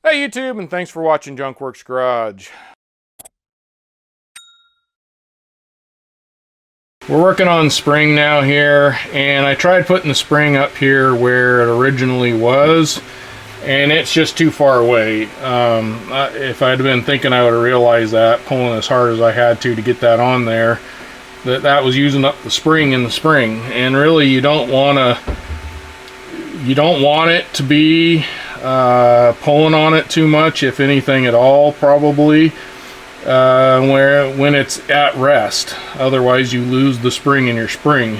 Hey YouTube, and thanks for watching Junkworks Garage. We're working on spring now here, and I tried putting the spring up here where it originally was, and it's just too far away. If I'd been thinking, I would have realized that, pulling as hard as I had to get that on there, that was using up the spring in the spring. And really, you don't want it to be pulling on it too much, if anything at all, probably when it's at rest. Otherwise you lose the spring in your spring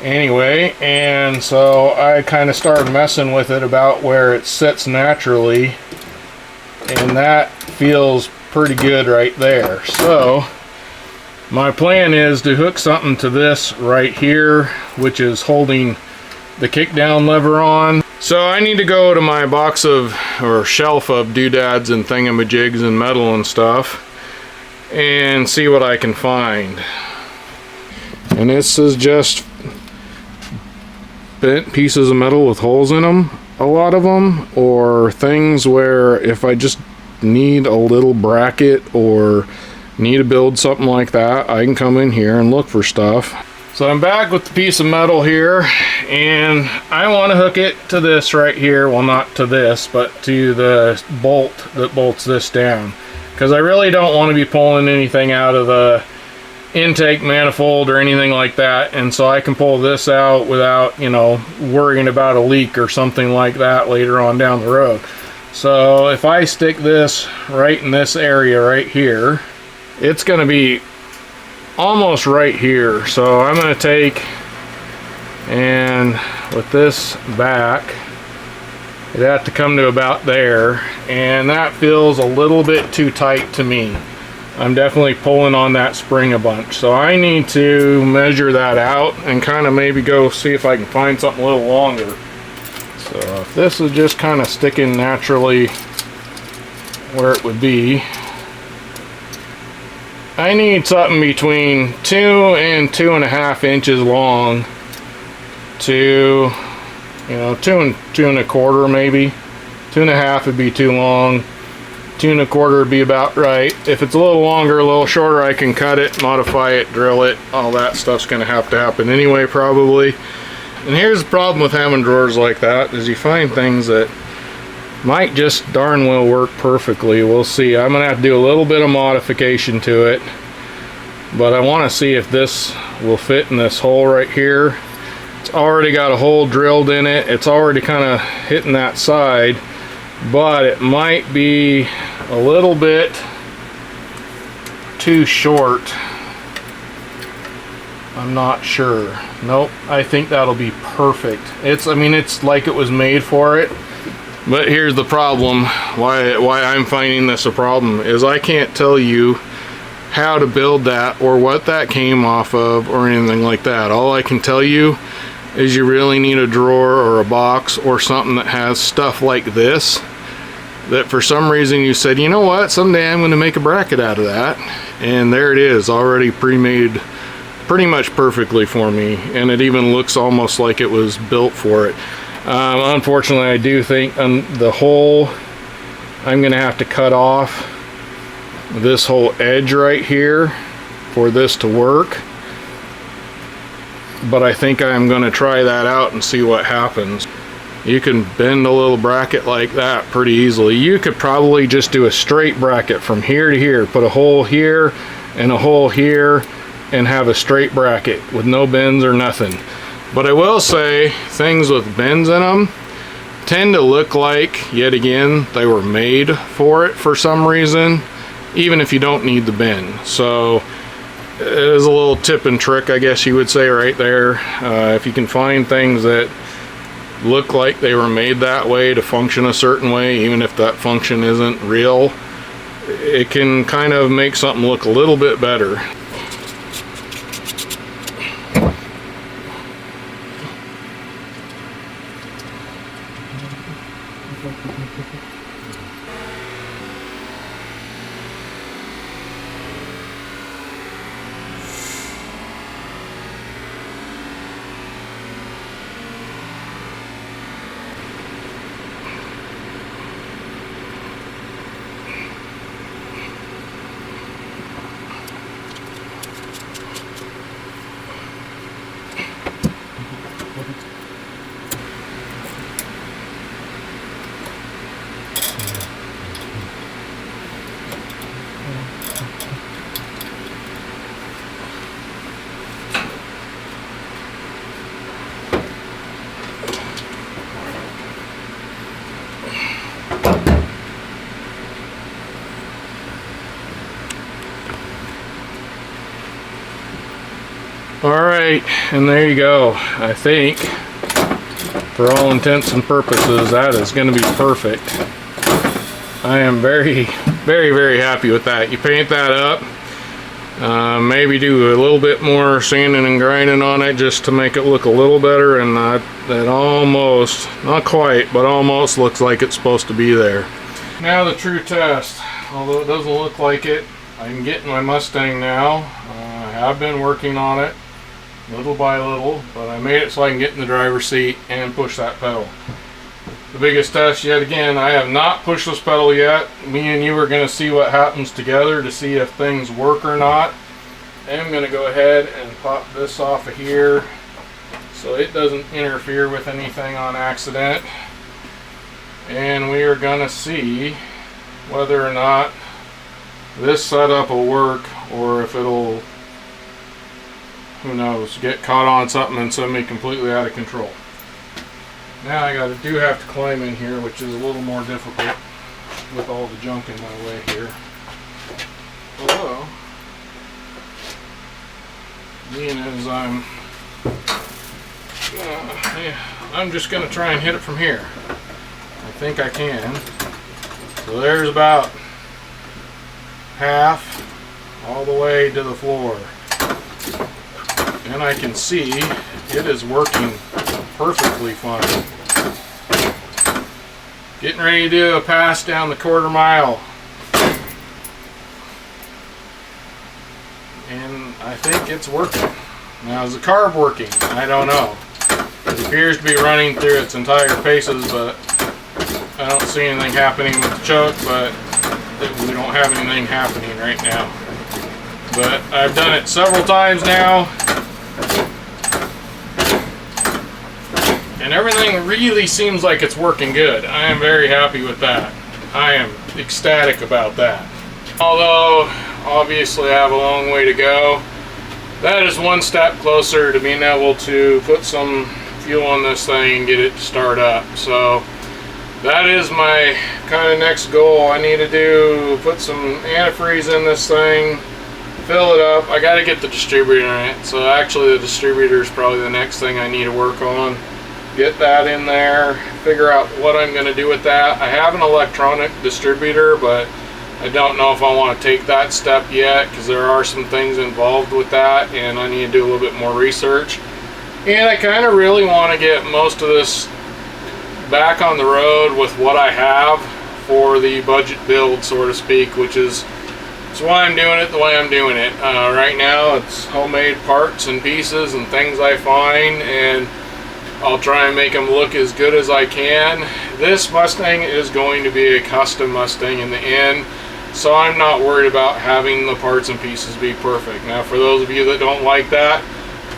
anyway. And so I kind of started messing with it about where it sits naturally, and that feels pretty good right there. So my plan is to hook something to this right here, which is holding the kick down lever on. So I need to go to my box of, or shelf of, doodads and thingamajigs and metal and stuff, and see what I can find. And this is just bent pieces of metal with holes in them, a lot of them, or things where if I just need a little bracket or need to build something like that, I can come in here and look for stuff. So I'm back with the piece of metal here, and I want to hook it to this right here. Well, not to this, but to the bolt that bolts this down, because I really don't want to be pulling anything out of the intake manifold or anything like that. And so I can pull this out without, you know, worrying about a leak or something like that later on down the road. So if I stick this right in this area right here, it's going to be almost right here. So I'm going to take, and with this back, it'd have to come to about there, and that feels a little bit too tight to me. I'm definitely pulling on that spring a bunch, so I need to measure that out and kind of maybe go see if I can find something a little longer. So if this is just kind of sticking naturally where it would be, I need something between 2 and 2.5 inches long to, you know, 2 and 2 1/4 maybe. 2.5 would be too long. 2 1/4 would be about right. If it's a little longer, a little shorter, I can cut it, modify it, drill it. All that stuff's going to have to happen anyway, probably. And here's the problem with having drawers like that, is you find things that might just darn well work perfectly. We'll see. I'm gonna have to do a little bit of modification to it, but I want to see if this will fit in this hole right here. It's already got a hole drilled in it. It's already kind of hitting that side, but it might be a little bit too short. I'm not sure. Nope, I think that'll be perfect. I mean, it's like it was made for it. But here's the problem, why I'm finding this a problem, is I can't tell you how to build that or what that came off of or anything like that. All I can tell you is you really need a drawer or a box or something that has stuff like this, that for some reason you said, you know what, someday I'm going to make a bracket out of that, and there it is, already pre-made pretty much perfectly for me, and it even looks almost like it was built for it. Unfortunately, I do think the hole, I'm going to have to cut off this whole edge right here for this to work. But I think I'm going to try that out and see what happens. You can bend a little bracket like that pretty easily. You could probably just do a straight bracket from here to here. Put a hole here and a hole here and have a straight bracket with no bends or nothing. But I will say, things with bends in them tend to look like, yet again, they were made for it for some reason, even if you don't need the bend. So it is a little tip and trick, I guess you would say, right there. If you can find things that look like they were made that way to function a certain way, even if that function isn't real, it can kind of make something look a little bit better. Alright, and there you go. I think, for all intents and purposes, that is going to be perfect. I am very, very, very happy with that. You paint that up, maybe do a little bit more sanding and grinding on it just to make it look a little better, and that almost, not quite, but almost looks like it's supposed to be there. Now the true test. Although it doesn't look like it, I can get in my Mustang now. I have been working on it little by little, but I made it so I can get in the driver's seat and push that pedal. The biggest test yet again, I have not pushed this pedal yet. Me and you are going to see what happens together to see if things work or not. I'm going to go ahead and pop this off of here so it doesn't interfere with anything on accident. And we are going to see whether or not this setup will work, or if it'll, who knows, get caught on something and send me completely out of control. Now I do have to climb in here, which is a little more difficult with all the junk in my way here. Although, being as I'm just going to try and hit it from here. I think I can. So there's about half all the way to the floor. And I can see it is working perfectly fine. Getting ready to do a pass down the quarter mile. And I think it's working. Now, is the carb working? I don't know. It appears to be running through its entire paces, but I don't see anything happening with the choke, but we don't have anything happening right now. But I've done it several times now, and everything really seems like it's working good. I am very happy with that. I am ecstatic about that. Although, obviously I have a long way to go. That is one step closer to being able to put some fuel on this thing and get it to start up. So that is my kind of next goal. I need to put some antifreeze in this thing, fill it up. I got to get the distributor in it. So actually the distributor is probably the next thing I need to work on. Get that in there, figure out what I'm going to do with that. I have an electronic distributor, but I don't know if I want to take that step yet, because there are some things involved with that and I need to do a little bit more research. And I kind of really want to get most of this back on the road with what I have for the budget build, so to speak, which is why I'm doing it the way I'm doing it. Right now it's homemade parts and pieces and things I find, and I'll try and make them look as good as I can. This Mustang is going to be a custom Mustang in the end, so I'm not worried about having the parts and pieces be perfect. Now, for those of you that don't like that,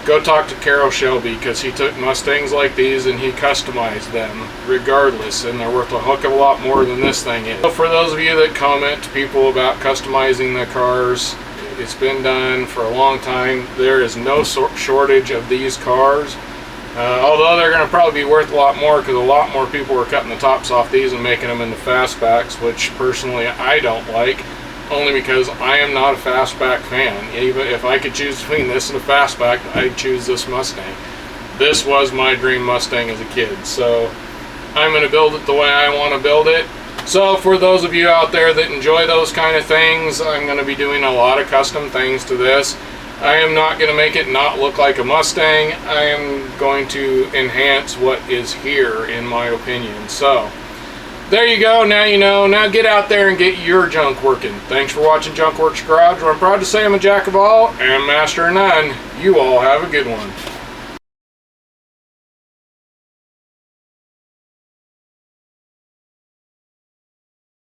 go talk to Carroll Shelby, because he took Mustangs like these and he customized them regardless, and they're worth a heck of a lot more than this thing is. So for those of you that comment to people about customizing the cars, it's been done for a long time. There is no shortage of these cars. Although they're going to probably be worth a lot more, because a lot more people are cutting the tops off these and making them into fastbacks, which personally I don't like, only because I am not a fastback fan. Even if I could choose between this and a fastback, I'd choose this Mustang. This was my dream Mustang as a kid, so I'm going to build it the way I want to build it. So for those of you out there that enjoy those kind of things, I'm going to be doing a lot of custom things to this. I am not going to make it not look like a Mustang. I am going to enhance what is here, in my opinion. So there you go. Now you know. Now get out there and get your junk working. Thanks for watching Junk Works Garage, where I'm proud to say I'm a jack of all and master of none. You all have a good one.